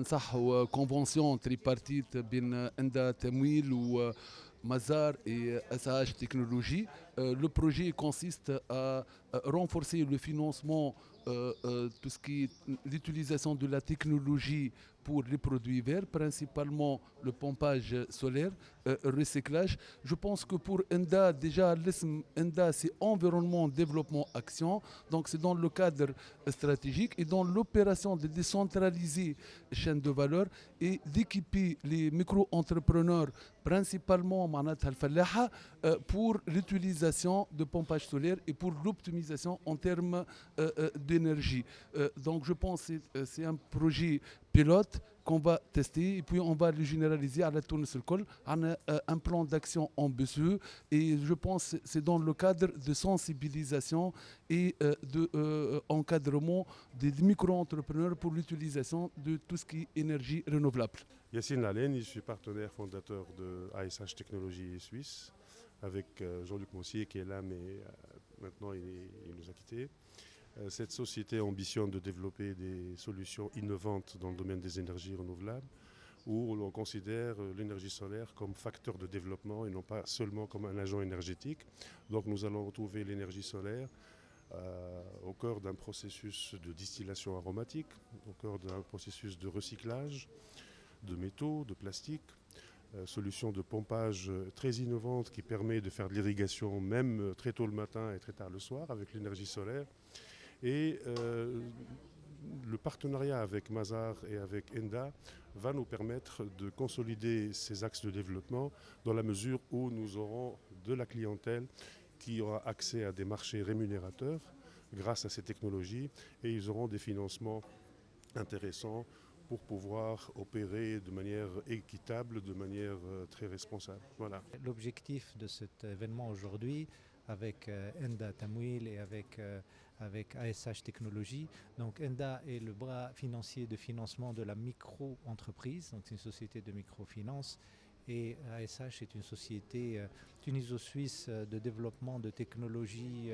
نصحوا كونفونسيون تريبارتيت بين اندا تمويل و Mazar et SAH Technologies. Le projet consiste à renforcer le financement, tout ce qui est l'utilisation de la technologie pour les produits verts, principalement le pompage solaire, recyclage. Je pense que pour ENDA, déjà, ENDA, c'est environnement, développement, action. Donc, c'est dans le cadre stratégique et dans l'opération de décentraliser chaîne de valeur et d'équiper les micro-entrepreneurs, principalement pour l'utilisation de pompage solaire et pour l'optimisation en termes d'énergie. Donc je pense que c'est un projet pilote qu'on va tester et puis on va le généraliser à la tourne sur le col. On a un plan d'action ambitieux et je pense que c'est dans le cadre de sensibilisation et d'encadrement des micro-entrepreneurs pour l'utilisation de tout ce qui est énergie renouvelable. Yacine Lalaine, je suis partenaire fondateur de ASH Technologies Suisse avec Jean-Luc Mossier qui est là mais maintenant il nous a quittés. Cette société ambitionne de développer des solutions innovantes dans le domaine des énergies renouvelables où l'on considère l'énergie solaire comme facteur de développement et non pas seulement comme un agent énergétique. Donc nous allons retrouver l'énergie solaire au cœur d'un processus de distillation aromatique, au cœur d'un processus de recyclage de métaux, de plastique, solution de pompage très innovante qui permet de faire de l'irrigation même très tôt le matin et très tard le soir avec l'énergie solaire. Et le partenariat avec Mazar et avec ENDA va nous permettre de consolider ces axes de développement dans la mesure où nous aurons de la clientèle qui aura accès à des marchés rémunérateurs grâce à ces technologies et ils auront des financements intéressants pour pouvoir opérer de manière équitable, de manière très responsable. Voilà. L'objectif de cet événement aujourd'hui, avec ENDA Tamwil et avec ASH Technologies. Donc ENDA est le bras financier de financement de la micro-entreprise, donc c'est une société de microfinance. Et ASH est une société tuniso-suisse de développement de technologies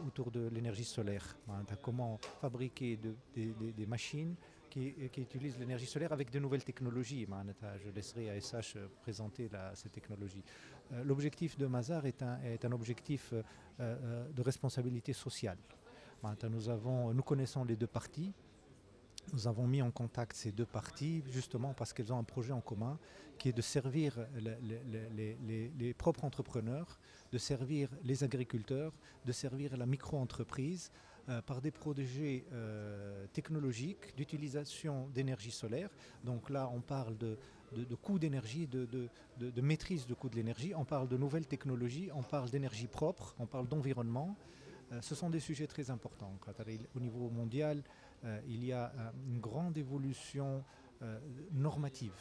autour de l'énergie solaire. Comment fabriquer des machines qui utilisent l'énergie solaire avec de nouvelles technologies. Je laisserai ASH présenter ces technologies. L'objectif de Mazar est un objectif de responsabilité sociale. Nous connaissons les deux parties. Nous avons mis en contact ces deux parties justement parce qu'elles ont un projet en commun qui est de servir les propres entrepreneurs, de servir les agriculteurs, de servir la micro-entreprise par des projets technologiques d'utilisation d'énergie solaire. Donc là, on parle de coût d'énergie, de maîtrise de coût de l'énergie, on parle de nouvelles technologies, on parle d'énergie propre, on parle d'environnement. Ce sont des sujets très importants. Au niveau mondial, il y a une grande évolution normative.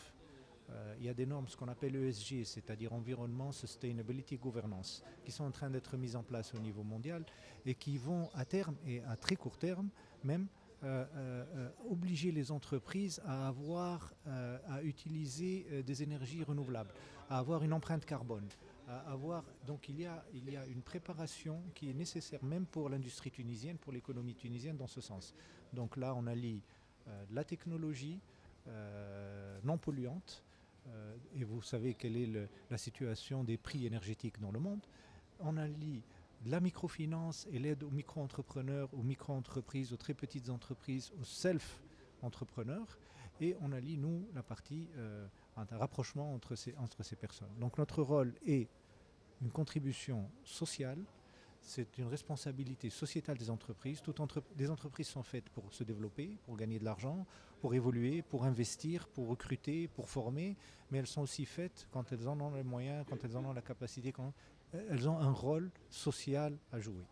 Il y a des normes, ce qu'on appelle ESG, c'est-à-dire Environnement, Sustainability, Governance, qui sont en train d'être mises en place au niveau mondial et qui vont à terme et à très court terme même obliger les entreprises à utiliser des énergies renouvelables, à avoir une empreinte carbone. Donc il y a une préparation qui est nécessaire même pour l'industrie tunisienne, pour l'économie tunisienne dans ce sens. Donc là on allie la technologie non polluante et vous savez quelle est la situation des prix énergétiques dans le monde. On allie de la microfinance et l'aide aux micro-entrepreneurs, aux micro-entreprises, aux très petites entreprises, aux self-entrepreneurs et on allie nous la partie un rapprochement entre ces personnes. Donc notre rôle est une contribution sociale, c'est une responsabilité sociétale des entreprises. Les entreprises sont faites pour se développer, pour gagner de l'argent, pour évoluer, pour investir, pour recruter, pour former, mais elles sont aussi faites quand elles en ont les moyens, quand elles en ont la capacité, quand elles ont un rôle social à jouer.